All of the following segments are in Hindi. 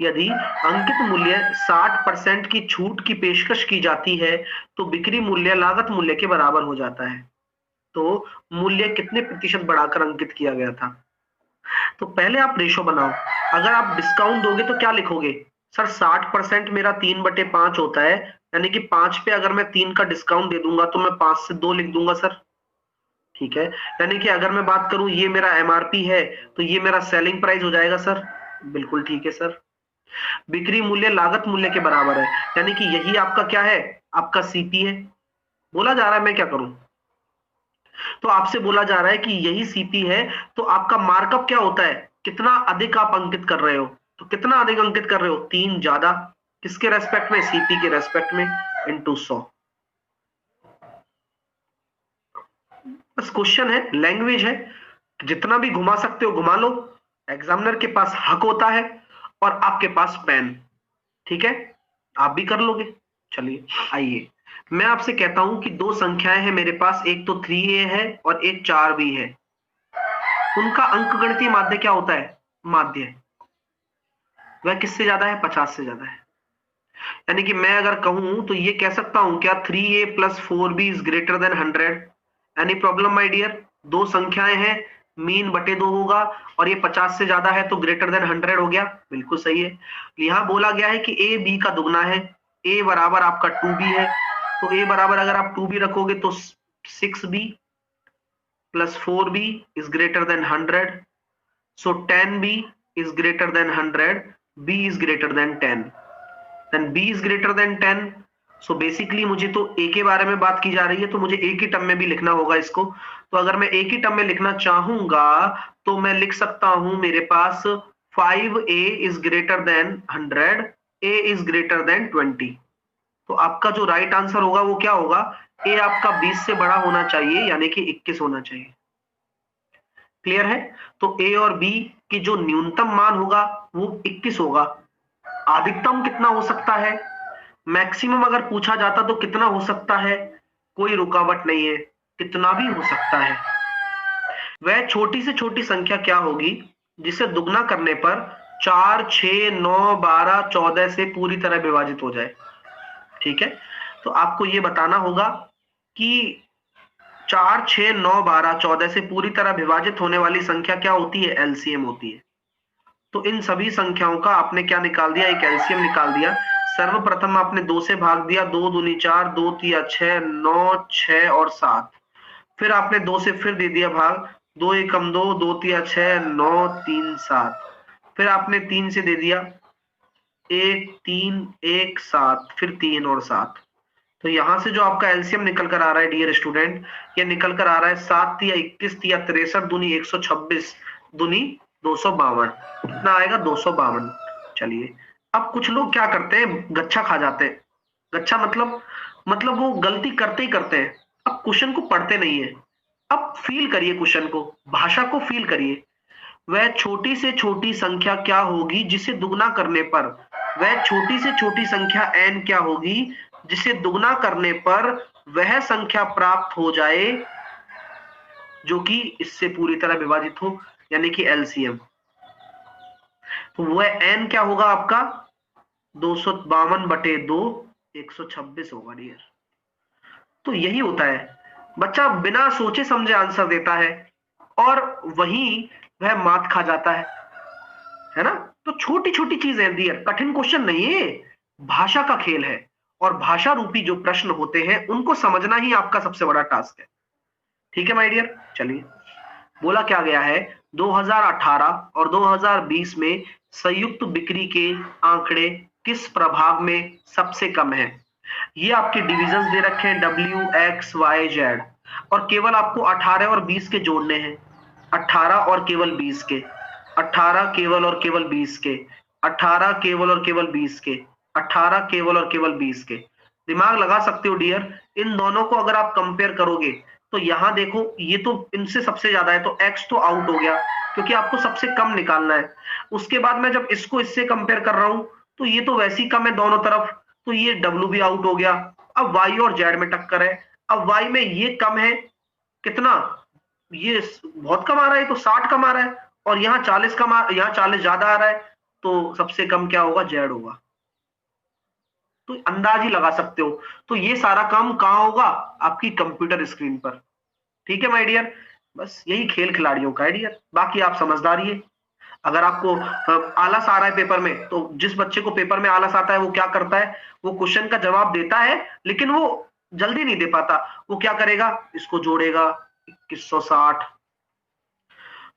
यदि अंकित मूल्य 60% की छूट की पेशकश की जाती है तो बिक्री मूल्य लागत मूल्य के बराबर हो जाता है। तो मूल्य कितने प्रतिशत बढ़ाकर अंकित किया गया था? तो पहले आप रेशो बनाओ। अगर आप डिस्काउंट दोगे तो क्या लिखोगे? सर 60% मेरा 3/5 होता है, यानी कि 5 पे अगर मैं 3 का डिस्काउंट दे दूंगा तो मैं 5 से 2 लिख दूंगा सर। ठीक है, यानी कि अगर मैं बात करूं ये मेरा एमआरपी है तो ये मेरा सेलिंग प्राइस हो जाएगा सर। बिल्कुल ठीक है सर। बिक्री मूल्य लागत मूल्य के बराबर है, यानी कि यही आपका क्या है? आपका सीपी है। बोला जा रहा है मैं क्या करूं? तो आपसे बोला जा रहा है कि यही सीपी है, तो आपका मार्कअप क्या होता है? कितना अधिक आप अंकित कर रहे हो? तो कितना अधिक अंकित कर रहे हो? 3 ज्यादा। किसके रेस्पेक्ट में? सीपी के रेस्पेक्ट में, इनटू 100। बस क्वेश्चन है, लैंग्वेज है, जितना भी घुमा सकते हो घुमा लो। एग्जामिनर के पास हक होता है और आपके पास पेन। ठीक है, आप भी कर लोगे। चलिए आइए, मैं आपसे कहता हूं कि दो संख्याएं हैं मेरे पास, एक तो 3a है और एक 4b है। उनका अंकगणितीय माध्य क्या होता है? माध्य वह किससे ज्यादा है? 50 से ज्यादा है। यानी कि मैं अगर कहूं तो ये कह सकता हूं क्या 3a plus 4b is greater than 100? Any problem my dear? दो संख्याएं हैं, मीन बटे 2 होगा और ये 50 से ज्यादा है तो ग्रेटर देन 100 हो गया। बिल्कुल सही है। यहां बोला गया है कि a b का दुगना है। a बराबर आपका 2b है, तो a बराबर अगर आप 2b रखोगे तो 6b plus 4b is greater than 100। So 10b is greater than 100, b is greater than 10, then b is greater than 10. So basically मुझे तो a के बारे में बात की जा रही है तो मुझे एक ही टर्म में भी लिखना होगा इसको। तो अगर मैं एक ही टर्म में लिखना चाहूंगा तो मैं लिख सकता हूं मेरे पास 5a is greater than 100, a is greater than 20। तो आपका जो राइट आंसर होगा वो क्या होगा? a आपका 20 से बड़ा होना चाहिए, यानी कि 21 होना चाहिए। क्लियर है? तो ए और बी की जो न्यूनतम मान होगा वो 21 होगा। अधिकतम कितना हो सकता है? मैक्सिमम अगर पूछा जाता तो कितना हो सकता है? कोई रुकावट नहीं है, कितना भी हो सकता है। वह छोटी से छोटी संख्या क्या होगी जिसे दुगना करने पर 4, 6, 9, 12, 14 से पूरी तरह विभाजित हो जाए? ठीक है, तो आपको ये बताना होगा कि 4, 6, 9, 12, 14 से पूरी तरह विभाजित होने वाली संख्या क्या होती है? एलसीएम होती है। तो इन सभी संख्याओं का आपने क्या निकाल दिया? एक एलसीएम निकाल दिया। सर्वप्रथम आपने 2 से भाग दिया, 2 दूनी 4, 2 तिया 6, 9, 6 और 7। फिर आपने 2 से फिर दे दिया भाग, 2 एकम 2, 2 तिया 6, 9, 3, 7। फिर आपने 3 से दे दिया, 1, 3, 1, 7, फिर 3 और 7। तो यहां से जो आपका एलसीएम निकल कर आ रहा है डियर स्टूडेंट, ये निकल कर आ रहा है 7 तिया 21 तिया 63 दूनी 126 दूनी 252। कितना आएगा? 252। चलिए, अब कुछ लोग क्या करते हैं, गच्छा खा जाते हैं। गच्छा मतलब वो गलती करते ही करते हैं, अब क्वेश्चन को पढ़ते नहीं है। अब फील करिए क्वेश्चन को, भाषा को फील करिए। वह छोटी से छोटी संख्या क्या होगी जिसे दुगना करने पर, वह छोटी से छोटी संख्या n क्या होगी जिसे दुगना करने पर वह संख्या प्राप्त हो जाए जो कि इससे पूरी तरह विभाजित हो, यानी कि एलसीएम। तो वह n क्या होगा आपका? 252/2, 126 होगा डियर। तो यही होता है, बच्चा बिना सोचे समझे आंसर देता है और वहीं वह मात खा जाता है ना? तो छोटी छोटी चीजें डियर, कठिन क्वेश्चन नहीं है, भाषा का खेल है। और भाषा रूपी जो प्रश्न होते हैं उनको समझना ही आपका सबसे बड़ा टास्क है। ठीक है माय डियर? चलिए, बोला क्या गया है, 2018 और 2020 में संयुक्त बिक्री के आंकड़े किस प्रभाग में सबसे कम है? ये आपके डिविजन्स दे रखे हैं W, X, Y, Z, और केवल आपको 18 और 20 के जोड़ने हैं। 18 और केवल 20 के, 18 केवल और केवल 20 के, 18 केवल और केवल 20 के, 18 केवल और केवल 20 के। दिमाग लगा सकते हो डियर, इन दोनों को अगर आप कंपेयर करोगे तो यहां देखो ये तो इनसे सबसे ज्यादा है तो x तो आउट हो गया क्योंकि आपको सबसे कम निकालना है। उसके बाद मैं जब इसको इससे कंपेयर कर रहा हूं तो ये तो वैसी कम है दोनों तरफ, तो ये w भी आउट हो गया। अब y और z में टक्कर है। अब y में ये कम है, कितना? ये बहुत कम आ रहा है, तो 60 कम आ रहा है, और यहाँ 40 कम यहाँ 40 ज्यादा आ रहा है, तो सबसे कम क्या होगा, जेड होगा। तो अंदाज ही लगा सकते हो। तो ये सारा काम कहां होगा, आपकी कंप्यूटर स्क्रीन पर। ठीक है माय डियर, बस यही खेल खिलाड़ियों का है डियर, बाकी आप समझदारी है। अगर आपको आलस आ रहा है पेपर में, तो जिस बच्चे को पेपर में आलस आता है वो क्या करता है, वो क्वेश्चन का जवाब देता है लेकिन वो जल्दी नहीं दे पाता। वो क्या करेगा, इसको जोड़ेगा 2160,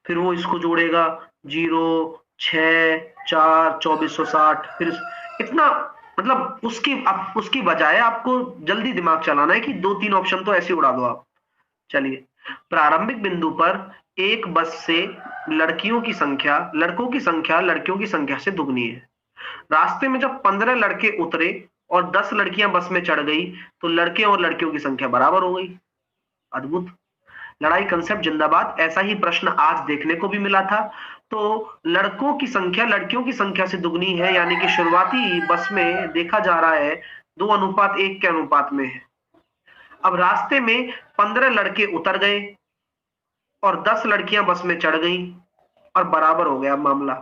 फिर वो इसको जोड़ेगा 0 6 4 2460, फिर इतना, मतलब उसकी बजाय आपको जल्दी दिमाग चलाना है कि 2-3 ऑप्शन तो ऐसे उड़ा दो आप। चलिए, प्रारंभिक बिंदु पर एक बस से लड़कियों की संख्या लड़कों की संख्या लड़कियों की संख्या से दुगनी है। रास्ते में जब 15 लड़के उतरे और 10 लड़कियां बस में चढ़ गई, तो लड़के और लड़कियों की संख्या बराबर हो गई। अद्भुत। लड़ाई कंसेप्ट जिंदाबाद। ऐसा ही प्रश्न आज देखने को भी मिला था। तो लड़कों की संख्या लड़कियों की संख्या से दुगनी है, यानी कि शुरुआती बस में देखा जा रहा है 2:1 के अनुपात में है। अब रास्ते में 15 लड़के उतर गए और 10 लड़कियां बस में चढ़ गई और बराबर हो गया मामला।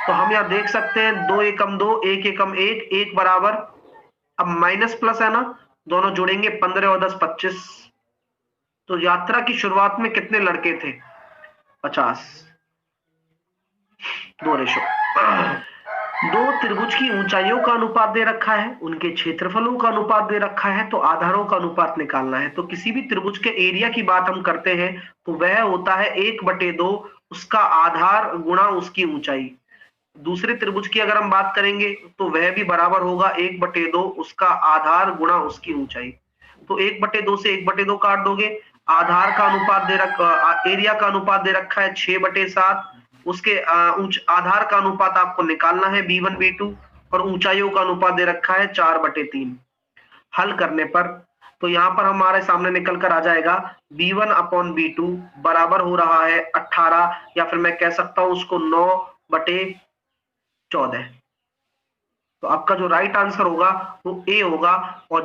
तो हम यहां देख सकते हैं 2 एकम 2, 1 एकम 1, 1 बराबर, अब माइनस प्लस है ना, दोनों जुड़ेंगे 15 और 10 25। तो यात्रा की शुरुआत में कितने लड़के थे, 50। 2 रेशो। दो त्रिभुज की ऊंचाइयों का अनुपात दे रखा है, उनके क्षेत्रफलों का अनुपात दे रखा है, तो आधारों का अनुपात निकालना है। तो किसी भी त्रिभुज के एरिया की बात हम करते हैं तो वह होता है 1/2 उसका आधार गुणा उसकी ऊंचाई। दूसरे त्रिभुज की अगर हम बात करेंगे तो वह भी बराबर होगा 1/2 उसका आधार गुणा उसकी ऊंचाई। तो 1/2 से 1/2 काट दोगे, आधार का अनुपात एरिया का अनुपात दे रखा है 6/7, उसके आधार का अनुपात आपको निकालना है b1 b2, और ऊंचाइयों का अनुपात दे रखा है 4/3। हल करने पर तो यहां पर हमारे सामने निकल कर आ जाएगा b1/b2 बराबर हो रहा है 18, या फिर मैं कह सकता हूं उसको 9/14। तो आपका जो राइट आंसर होगा वो ए होगा। और